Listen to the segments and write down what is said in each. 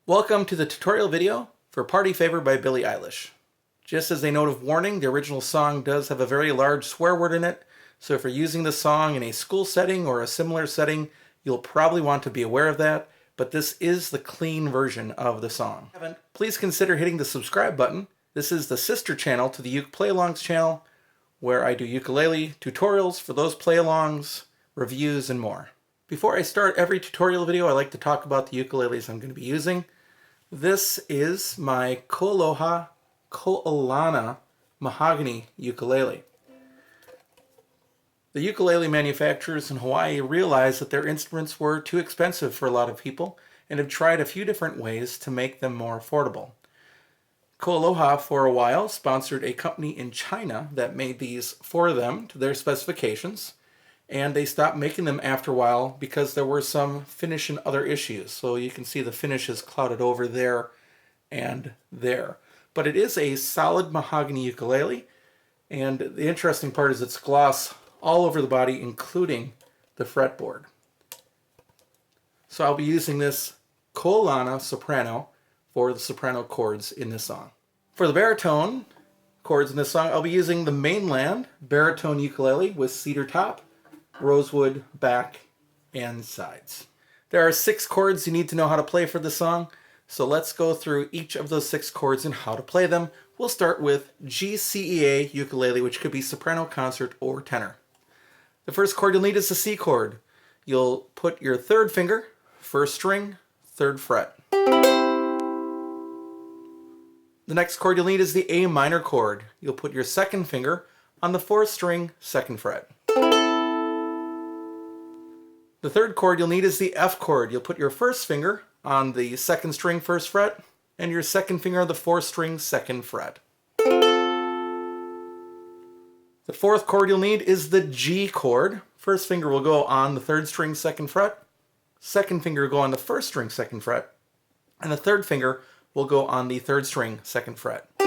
Welcome to the tutorial video for Party Favor by Billie Eilish. Just as a note of warning, the original song does have a very large swear word in it, so if you're using the song in a school setting or a similar setting, you'll probably want to be aware of that, but this is the clean version of the song. If you haven't, please consider hitting the subscribe button. This is the sister channel to the Uke Play-Alongs channel, where I do ukulele tutorials for those play-alongs, reviews, and more. Before I start every tutorial video, I like to talk about the ukuleles I'm going to be using. This is my Ko'aloha Ko'alana mahogany ukulele. The ukulele manufacturers in Hawaii realized that their instruments were too expensive for a lot of people and have tried a few different ways to make them more affordable. Ko'aloha for a while sponsored a company in China that made these for them to their specifications, and they stopped making them after a while because there were some finish and other issues. So you can see the finish is clouded over there and there. But it is a solid mahogany ukulele, and the interesting part is it's gloss all over the body, including the fretboard. So I'll be using this Ko'alana soprano for the soprano chords in this song. For the baritone chords in this song, I'll be using the mainland baritone ukulele with cedar top, rosewood back and sides. There are 6 chords you need to know how to play for this song, so let's go through each of those 6 chords and how to play them. We'll start with GCEA ukulele, which could be soprano, concert, or tenor. The first chord you'll need is the C chord. You'll put your 3rd finger, 1st string, 3rd fret. The next chord you'll need is the A minor chord. You'll put your 2nd finger on the 4th string, 2nd fret. The 3rd chord you'll need is the F chord. You'll put your 1st finger on the 2nd string, 1st fret, and your 2nd finger on the 4th string, 2nd fret. The 4th chord you'll need is the G chord. 1st finger will go on the 3rd string, 2nd fret. 2nd finger will go on the 1st string, 2nd fret. And the 3rd finger will go on the 3rd string, 2nd fret. The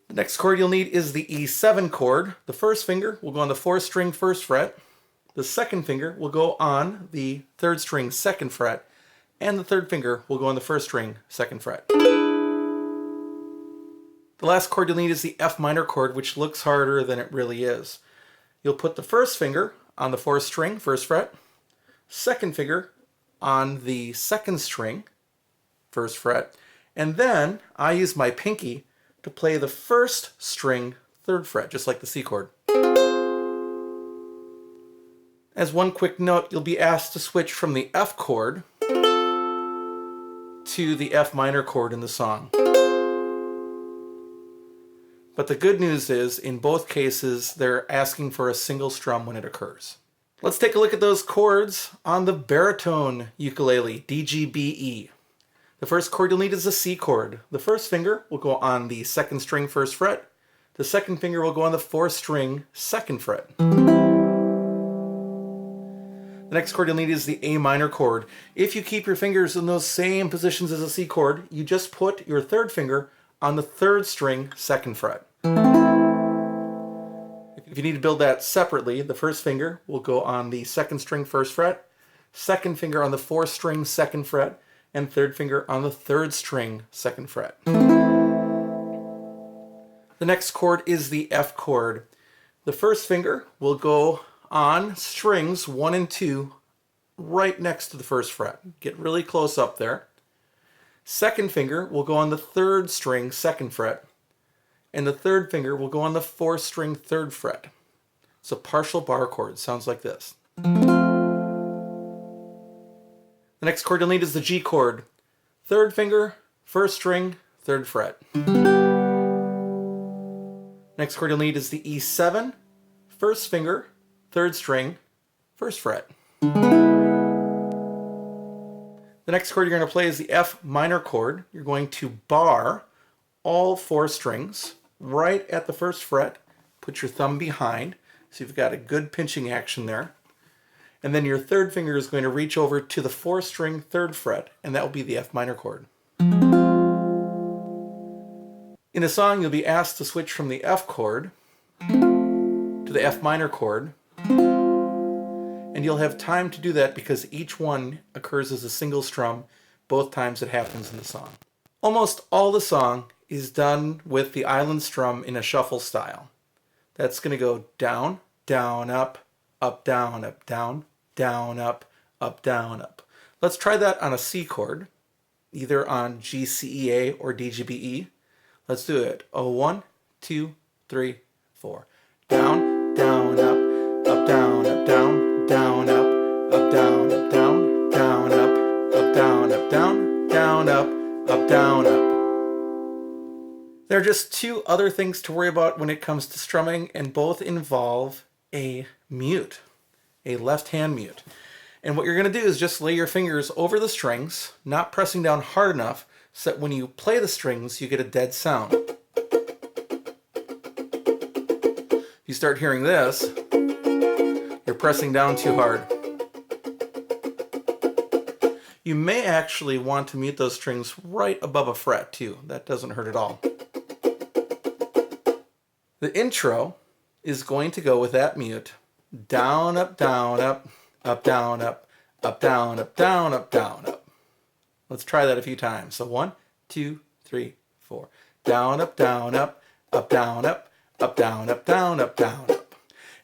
next chord you'll need is the E7 chord. The 1st finger will go on the 4th string, 1st fret. The 2nd finger will go on the 3rd string, 2nd fret, and the 3rd finger will go on the 1st string, 2nd fret. The last chord you'll need is the F minor chord, which looks harder than it really is. You'll put the 1st finger on the 4th string, 1st fret, 2nd finger on the 2nd string, 1st fret, and then I use my pinky to play the 1st string, 3rd fret, just like the C chord. As one quick note, you'll be asked to switch from the F chord to the F minor chord in the song. But the good news is, in both cases, they're asking for a single strum when it occurs. Let's take a look at those chords on the baritone ukulele, DGBE. The first chord you'll need is the C chord. The 1st finger will go on the 2nd string, 1st fret. The 2nd finger will go on the 4th string, 2nd fret. The next chord you'll need is the A minor chord. If you keep your fingers in those same positions as the C chord, you just put your 3rd finger on the 3rd string, 2nd fret. If you need to build that separately, the 1st finger will go on the 2nd string, 1st fret, 2nd finger on the 4th string, 2nd fret, and 3rd finger on the 3rd string, 2nd fret. The next chord is the F chord. The 1st finger will go on strings 1 and 2 right next to the 1st fret. Get really close up there. 2nd finger will go on the 3rd string, 2nd fret, and the 3rd finger will go on the 4th string, 3rd fret. It's a partial bar chord. Sounds like this. The next chord you'll need is the G chord. 3rd finger, 1st string, 3rd fret. Next chord you'll need is the E7, 1st finger, 3rd string, 1st fret. The next chord you're going to play is the F minor chord. You're going to bar all 4 strings right at the 1st fret. Put your thumb behind, so you've got a good pinching action there. And then your 3rd finger is going to reach over to the 4th string, 3rd fret, and that will be the F minor chord. In a song, you'll be asked to switch from the F chord to the F minor chord. And you'll have time to do that because each one occurs as a single strum both times it happens in the song. Almost all the song is done with the island strum in a shuffle style. That's going to go down, down, up, down, down, down, up, down, up. Let's try that on a C chord, either on GCEA or DGBE. Let's do it. 1, 2, 3, 4. Down, down, up, down, down, down, up, down, down, down, up, down, down, down, up, down, up. There are just two other things to worry about when it comes to strumming, and both involve a mute, a left hand mute. And what you're going to do is just lay your fingers over the strings, not pressing down hard enough so that when you play the strings, you get a dead sound. If you start hearing this, you're pressing down too hard. You may actually want to mute those strings right above a fret too. That doesn't hurt at all. The intro is going to go with that mute. Down, up, down, up, down, up, down, up, down, up, down, up. Let's try that a few times. So 1, 2, 3, 4. Down, up, down, up, down, up, down, up, down, up, down, up.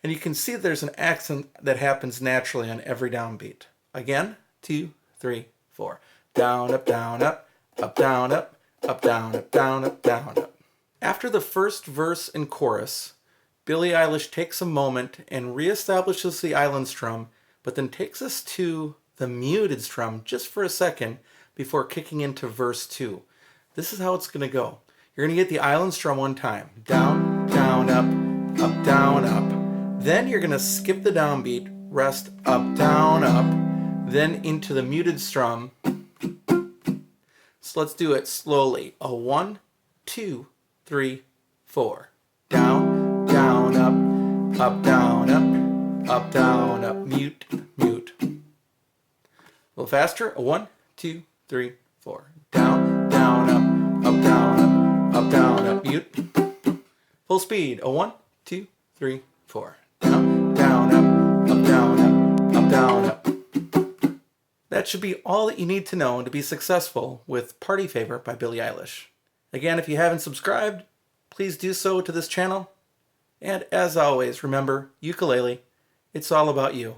And you can see there's an accent that happens naturally on every downbeat. Again, 2, 3, 4. Down, up, down, up, down, up, down, up, down, up, down, up. After the first verse and chorus, Billie Eilish takes a moment and reestablishes the island strum, but then takes us to the muted strum just for a second before kicking into verse 2. This is how it's going to go. You're going to get the island strum one time. Down, down, up, down, up. Then you're going to skip the downbeat, rest up, down, then into the muted strum. So let's do it slowly. 1, 2, 3, 4. Down, down, up, down, down, up, mute, mute. A little faster. 1, 2, 3, 4. Down, down, up, down, up, mute. Full speed. 1, 2, 3, 4. Down, down, up, down, up. That should be all that you need to know to be successful with Party Favor by Billie Eilish. Again, if you haven't subscribed, please do so to this channel. And as always, remember, ukulele, it's all about you.